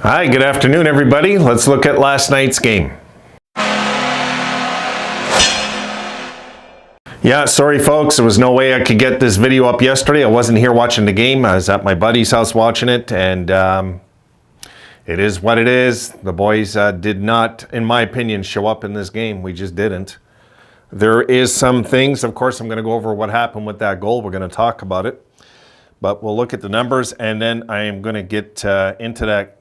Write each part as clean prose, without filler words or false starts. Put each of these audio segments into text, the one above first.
Hi, good afternoon, everybody. Let's look at last night's game. Yeah, sorry, folks. There was no way I could get this video up yesterday. I wasn't here watching the game. I was at my buddy's house watching it, and it is what it is. The boys did not, in my opinion, show up in this game. We just didn't. There is some things, of course, I'm going to go over what happened with that goal. We're going to talk about it. But we'll look at the numbers, and then I am going to get into that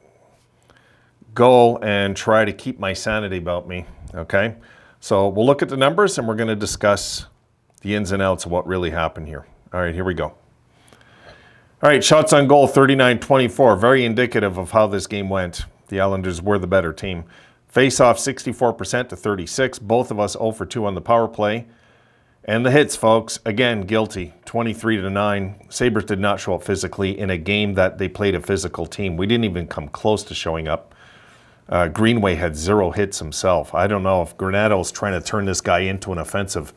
goal and try to keep my sanity about me, okay? So we'll look at the numbers, and we're going to discuss the ins and outs of what really happened here. All right, here we go. All right, shots on goal, 39-24. Very indicative of how this game went. The Islanders were the better team. Face-off, 64% to 36. Both of us 0 for 2 on the power play. And the hits, folks, again, guilty, 23-9. Sabres did not show up physically in a game that they played a physical team. We didn't even come close to showing up. Greenway had 0 hits himself. I don't know if Granato's trying to turn this guy into an offensive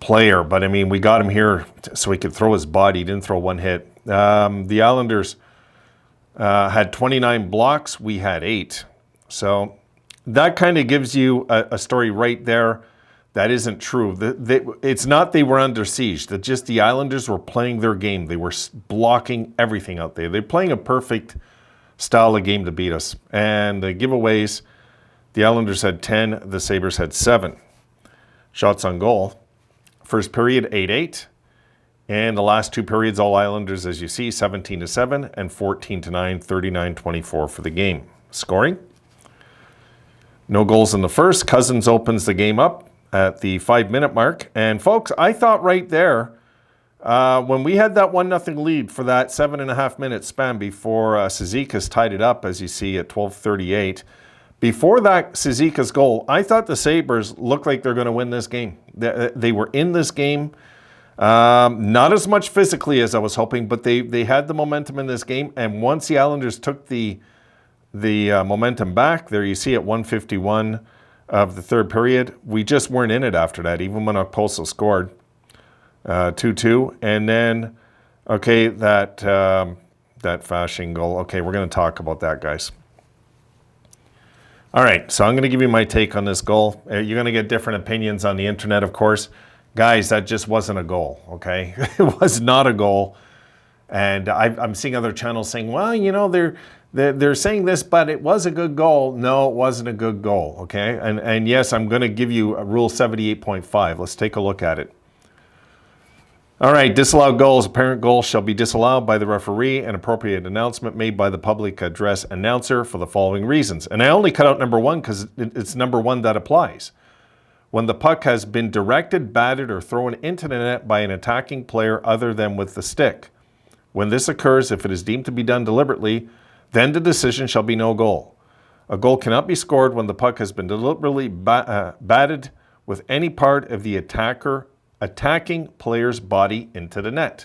player, but I mean, we got him here so he could throw his body. He didn't throw one hit. The Islanders had 29 blocks. We had 8. So that kind of gives you a story right there that isn't true. It's not they were under siege. That just the Islanders were playing their game. They were blocking everything out there. They're playing a perfect style of game to beat us. And the giveaways, the Islanders had 10, the Sabres had 7. Shots on goal. First period, 8-8. And the last 2 periods, all Islanders, as you see, 17-7 and 14-9, 39-24 for the game. Scoring. No goals in the first. Cousins opens the game up at the 5-minute mark. And folks, I thought right there, when we had that 1-0 lead for that 7.5 minute span before Cizikas tied it up, as you see, at 12:38, before that Cizikas goal, I thought the Sabres looked like they're going to win this game. They were in this game, not as much physically as I was hoping, but they had the momentum in this game. And once the Islanders took the momentum back, there you see at 1:51 of the third period, we just weren't in it after that, even when Okposo scored. 2-2, and then, okay, that Fasching goal. Okay, we're going to talk about that, guys. All right, so I'm going to give you my take on this goal. You're going to get different opinions on the internet, of course. Guys, that just wasn't a goal, okay? It was not a goal. And I'm seeing other channels saying, well, you know, they're saying this, but it was a good goal. No, it wasn't a good goal, okay? And yes, I'm going to give you a Rule 78.5. Let's take a look at it. All right, disallowed goals. Apparent goals shall be disallowed by the referee. An appropriate announcement made by the public address announcer for the following reasons. And I only cut out number 1 because it's number 1 that applies. When the puck has been directed, batted, or thrown into the net by an attacking player other than with the stick. When this occurs, if it is deemed to be done deliberately, then the decision shall be no goal. A goal cannot be scored when the puck has been deliberately batted with any part of the attacking player's body into the net.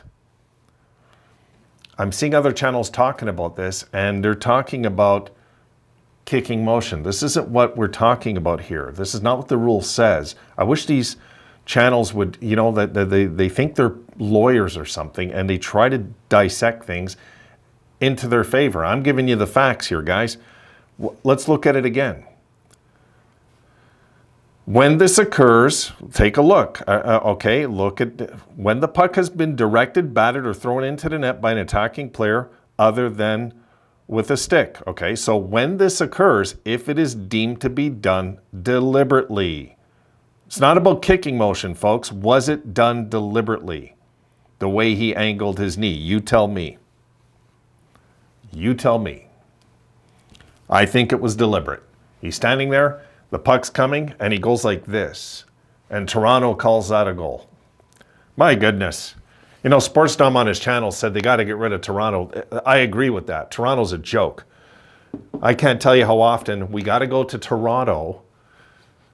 I'm seeing other channels talking about this, and they're talking about kicking motion. This isn't what we're talking about here. This is not what the rule says. I wish these channels would, you know, that they think they're lawyers or something, and they try to dissect things into their favor. I'm giving you the facts here, guys. Let's look at it again. When this occurs, take a look. Okay, look at when the puck has been directed, batted, or thrown into the net by an attacking player other than with a stick. Okay, so when this occurs, if it is deemed to be done deliberately. It's not about kicking motion, folks. Was it done deliberately? The way he angled his knee. You tell me. You tell me. I think it was deliberate. He's standing there. The puck's coming, and he goes like this. And Toronto calls that a goal. My goodness. You know, Sportsdom on his channel said they got to get rid of Toronto. I agree with that. Toronto's a joke. I can't tell you how often we got to go to Toronto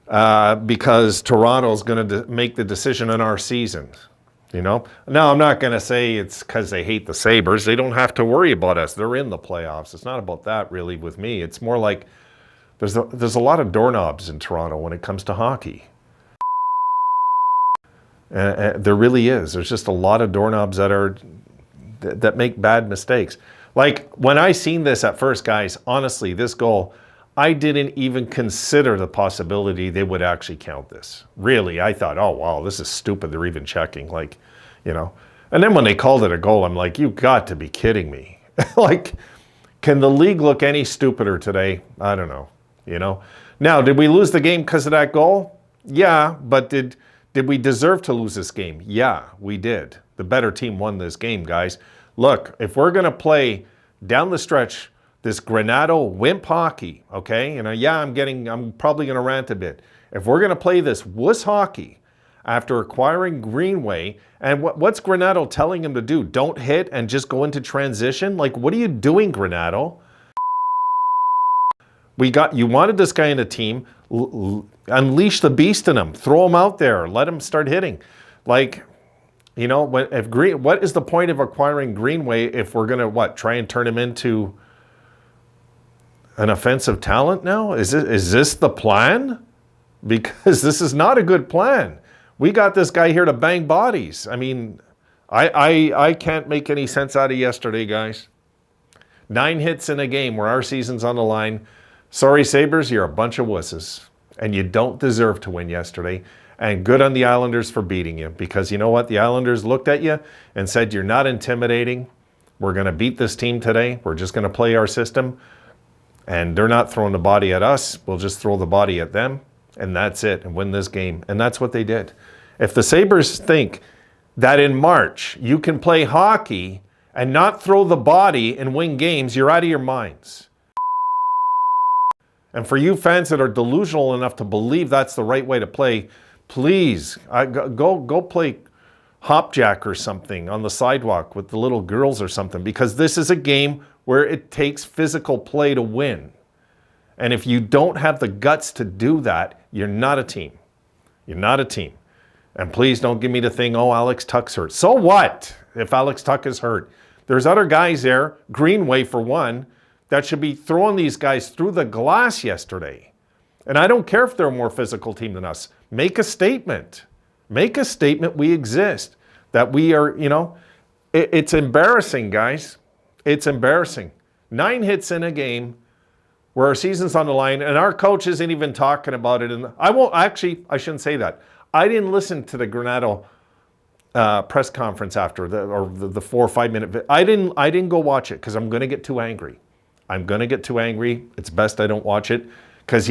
because Toronto's going to make the decision in our season. You know? Now, I'm not going to say it's because they hate the Sabres. They don't have to worry about us. They're in the playoffs. It's not about that, really, with me. It's more like there's a lot of doorknobs in Toronto when it comes to hockey. There really is. There's just a lot of doorknobs that make bad mistakes. Like, when I seen this at first, guys, honestly, this goal, I didn't even consider the possibility they would actually count this. Really, I thought, oh, wow, this is stupid. They're even checking, like, you know. And then when they called it a goal, I'm like, you got to be kidding me. Like, can the league look any stupider today? I don't know, you know. Now, did we lose the game because of that goal? Yeah, but did we deserve to lose this game? Yeah, we did. The better team won this game, guys. Look, if we're going to play down the stretch this Granado wimp hockey, okay? And yeah, I'm probably going to rant a bit. If we're going to play this wuss hockey after acquiring Greenway, and what's Granado telling him to do? Don't hit and just go into transition? Like, what are you doing, Granado? You wanted this guy in the team. Unleash the beast in him. Throw him out there. Let him start hitting. Like, you know, what is the point of acquiring Greenway if we're going to, try and turn him into an offensive talent now? Is this the plan? Because this is not a good plan. We got this guy here to bang bodies. I mean, I can't make any sense out of yesterday, guys. 9 hits in a game where our season's on the line. Sorry, Sabres, you're a bunch of wusses. And you don't deserve to win yesterday. And good on the Islanders for beating you. Because you know what? The Islanders looked at you and said, you're not intimidating. We're going to beat this team today. We're just going to play our system. And they're not throwing the body at us. We'll just throw the body at them. And that's it. And win this game. And that's what they did. If the Sabres think that in March you can play hockey and not throw the body and win games, you're out of your minds. And for you fans that are delusional enough to believe that's the right way to play, please go play hopjack or something on the sidewalk with the little girls or something, because this is a game where it takes physical play to win. And if you don't have the guts to do that, you're not a team. You're not a team. And please don't give me the thing, oh, Alex Tuck's hurt. So what if Alex Tuck is hurt? There's other guys there, Greenway for one, that should be throwing these guys through the glass yesterday. And I don't care if they're a more physical team than us. Make a statement. Make a statement we exist. That we are, you know, it's embarrassing, guys. It's embarrassing. 9 hits in a game where our season's on the line and our coach isn't even talking about it. And I shouldn't say that. I didn't listen to the Granado press conference after the 4 or 5 minute. I didn't go watch it because I'm going to get too angry. I'm going to get too angry. It's best I don't watch it because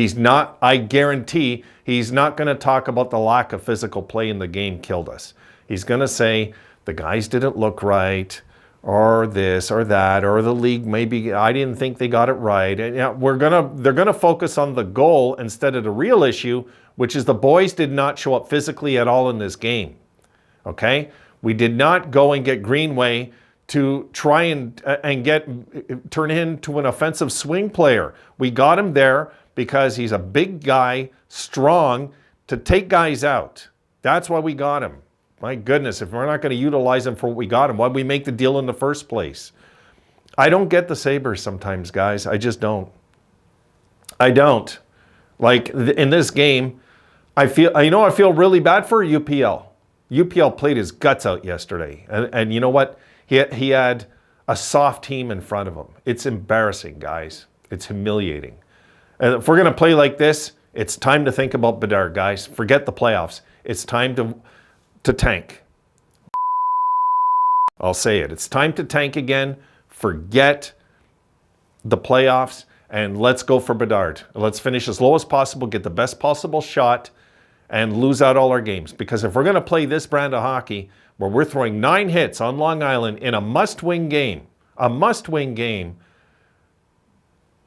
I guarantee he's not going to talk about the lack of physical play in the game killed us. He's going to say the guys didn't look right, or this or that, or the league maybe, I didn't think they got it right. And they're going to focus on the goal instead of the real issue, which is the boys did not show up physically at all in this game. Okay? We did not go and get Greenway to try and turn him into an offensive swing player. We got him there because he's a big guy, strong, to take guys out. That's why we got him. My goodness, if we're not going to utilize him for what we got him, why'd we make the deal in the first place? I don't get the Sabres sometimes, guys. I just don't. I don't. Like, in this game, I feel really bad for UPL. UPL played his guts out yesterday. And you know what? He had a soft team in front of him. It's embarrassing, guys. It's humiliating. And if we're going to play like this, it's time to think about Bedard, guys. Forget the playoffs. It's time to tank. I'll say it. It's time to tank again. Forget the playoffs and let's go for Bedard. Let's finish as low as possible, get the best possible shot, and lose out all our games. Because if we're going to play this brand of hockey where we're throwing 9 hits on Long Island in a must-win game,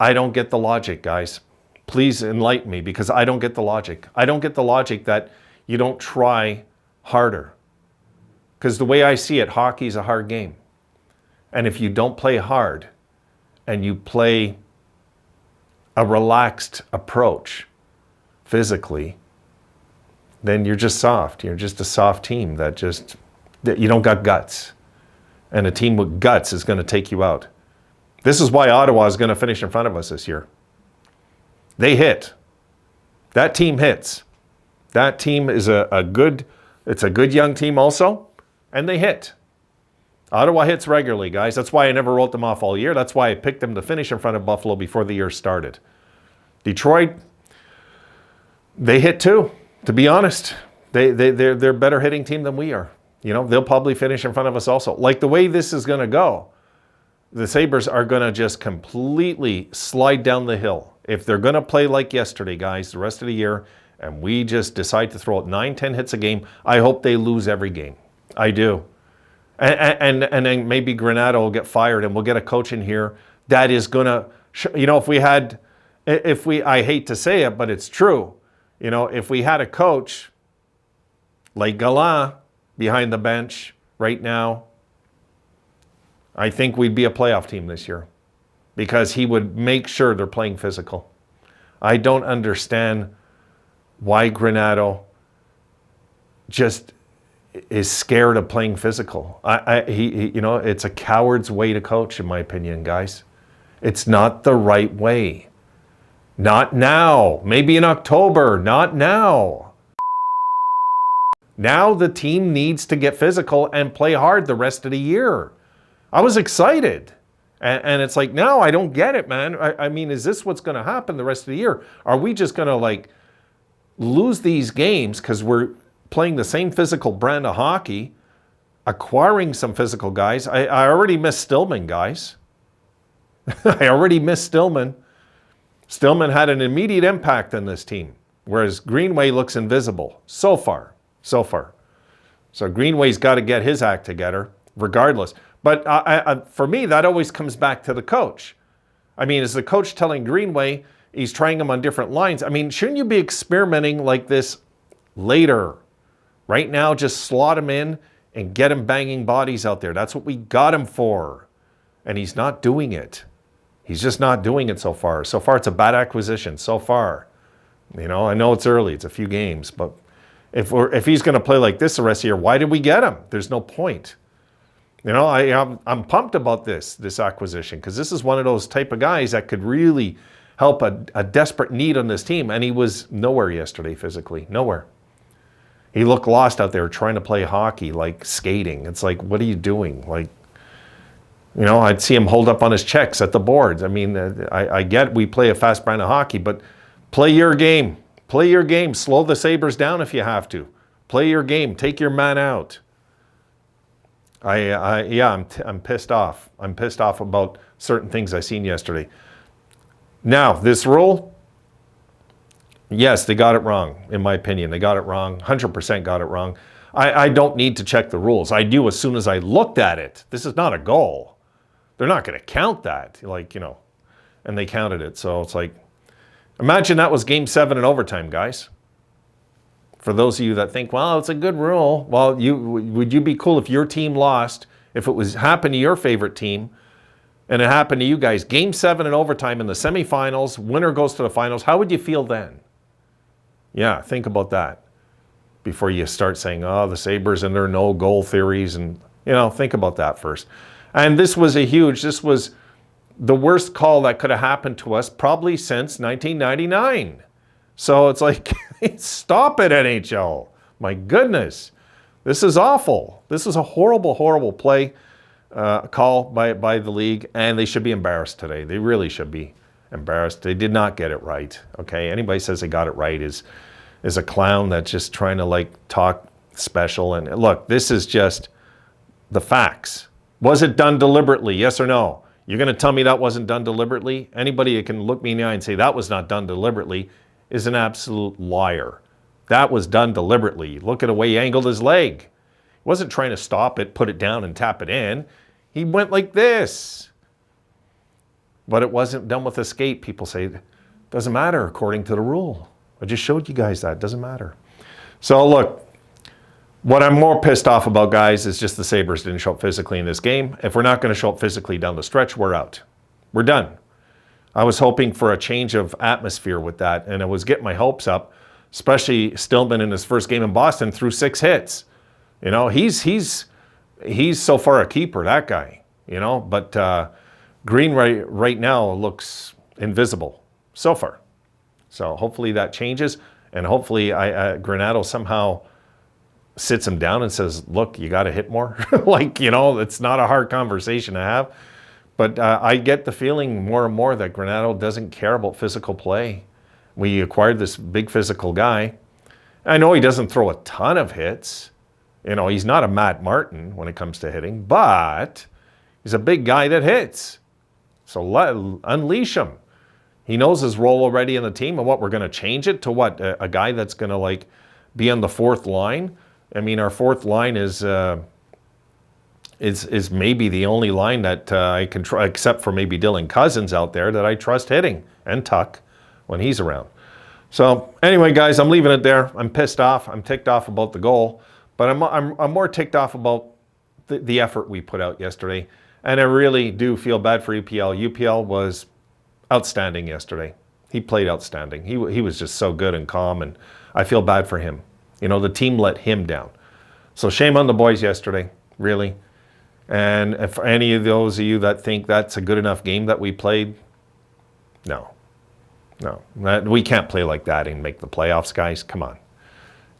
I don't get the logic, guys. Please enlighten me, because I don't get the logic. I don't get the logic that you don't try harder. Because the way I see it, hockey is a hard game. And if you don't play hard and you play a relaxed approach physically, then you're just soft. You're just a soft team that you don't got guts. And a team with guts is going to take you out. This is why Ottawa is going to finish in front of us this year. They hit. That team hits. That team is a good young team also, and they hit. Ottawa hits regularly, guys. That's why I never wrote them off all year. That's why I picked them to finish in front of Buffalo before the year started. Detroit, they hit too, to be honest. They're a better hitting team than we are. You know, they'll probably finish in front of us also. Like the way this is going to go, the Sabres are going to just completely slide down the hill. If they're going to play like yesterday, guys, the rest of the year, and we just decide to throw out 9-10 hits a game, I hope they lose every game. I do. And then maybe Granato will get fired and we'll get a coach in here that is going to, you know, I hate to say it, but it's true. You know, if we had a coach like Gallant behind the bench right now, I think we'd be a playoff team this year because he would make sure they're playing physical. I don't understand why Granato just is scared of playing physical. He, you know, it's a coward's way to coach, in my opinion, guys. It's not the right way. Not now. Maybe in October. Not now. Now the team needs to get physical and play hard the rest of the year. I was excited. And it's like, no, I don't get it, man. I mean, is this what's going to happen the rest of the year? Are we just going to, like, lose these games because we're playing the same physical brand of hockey, acquiring some physical guys? I already miss Stillman, guys. I already miss Stillman. Stillman had an immediate impact on this team, whereas Greenway looks invisible so far. So Greenway's got to get his act together, regardless. But for me, that always comes back to the coach. I mean, is the coach telling Greenway he's trying him on different lines? I mean, shouldn't you be experimenting like this later? Right now, just slot him in and get him banging bodies out there. That's what we got him for. And he's not doing it. He's just not doing it so far. So far, it's a bad acquisition. So far. You know, I know it's early. It's a few games. But if he's going to play like this the rest of the year, why did we get him? There's no point. You know, I'm pumped about this acquisition because this is one of those type of guys that could really help a desperate need on this team. And he was nowhere yesterday physically. Nowhere. He looked lost out there trying to play hockey, like skating. It's like, what are you doing? Like, you know, I'd see him hold up on his checks at the boards. I mean, I get we play a fast brand of hockey, but play your game. Play your game. Slow the Sabres down if you have to. Play your game. Take your man out. I'm pissed off. I'm pissed off about certain things I seen yesterday. Now, this rule, yes, they got it wrong, in my opinion. They got it wrong. 100% got it wrong. I don't need to check the rules. I knew as soon as I looked at it, this is not a goal. They're not going to count that, like, you know, and they counted it. So it's like, imagine that was Game 7 in overtime, guys. For those of you that think, well, it's a good rule. Well, would you be cool if your team lost, if it was happened to your favorite team, and it happened to you guys? Game 7 in overtime in the semifinals, winner goes to the finals. How would you feel then? Yeah, think about that before you start saying, oh, the Sabres and their no-goal theories. And, you know, think about that first. And this was the worst call that could have happened to us probably since 1999. So it's like, stop it, NHL. My goodness. This is awful. This is a horrible, horrible play call by the league, and they should be embarrassed today. They really should be embarrassed. They did not get it right. Okay, anybody says they got it right is a clown that's just trying to, like, talk special. And look, this is just the facts. Was it done deliberately? Yes or no? You're going to tell me that wasn't done deliberately? Anybody that can look me in the eye and say that was not done deliberately is an absolute liar. That was done deliberately. Look at the way he angled his leg. He wasn't trying to stop it, put it down, and tap it in. He went like this. But it wasn't done with a skate. People say, it doesn't matter according to the rule. I just showed you guys that. It doesn't matter. So look, what I'm more pissed off about, guys, is just the Sabres didn't show up physically in this game. If we're not going to show up physically down the stretch, we're out. We're done. I was hoping for a change of atmosphere with that, and I was getting my hopes up, especially Stillman in his first game in Boston threw 6 hits. You know, he's so far a keeper, that guy, you know, but Green right now looks invisible so far. So hopefully that changes, and hopefully Granato somehow sits him down and says, look, you got to hit more. Like, you know, it's not a hard conversation to have. But I get the feeling more and more that Granato doesn't care about physical play. We acquired this big physical guy. I know he doesn't throw a ton of hits. You know, he's not a Matt Martin when it comes to hitting, but he's a big guy that hits. So unleash him. He knows his role already in the team, and what, we're going to change it to what? A guy that's going to like be on the fourth line? I mean, our fourth line is maybe the only line that I can try, except for maybe Dylan Cousins out there, that I trust hitting, and Tuck when he's around. So anyway, guys, I'm leaving it there. I'm pissed off. I'm ticked off about the goal, but I'm more ticked off about the effort we put out yesterday. And I really do feel bad for UPL. UPL was outstanding yesterday. He played outstanding. He was just so good and calm, and I feel bad for him. You know, the team let him down. So shame on the boys yesterday, really. And if any of those of you that think that's a good enough game that we played, no. We can't play like that and make the playoffs, guys. Come on.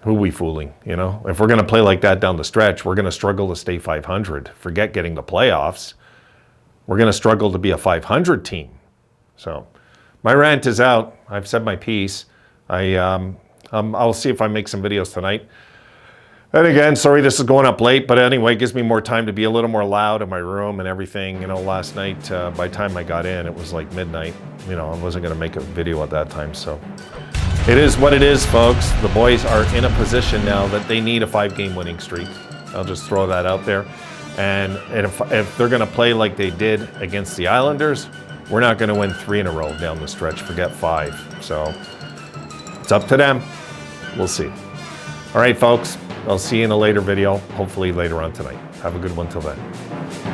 Who are we fooling, you know? If we're going to play like that down the stretch, we're going to struggle to stay 500. Forget getting the playoffs. We're going to struggle to be a 500 team. So my rant is out. I've said my piece. I'll see if I make some videos tonight. And again, sorry this is going up late, but anyway, it gives me more time to be a little more loud in my room and everything. You know, last night, by the time I got in, it was like midnight. You know, I wasn't going to make a video at that time, so it is what it is, folks. The boys are in a position now that they need a 5-game winning streak. I'll just throw that out there. And if they're going to play like they did against the Islanders, we're not going to win 3 in a row down the stretch. Forget 5. So it's up to them. We'll see. All right, folks. I'll see you in a later video, hopefully later on tonight. Have a good one till then.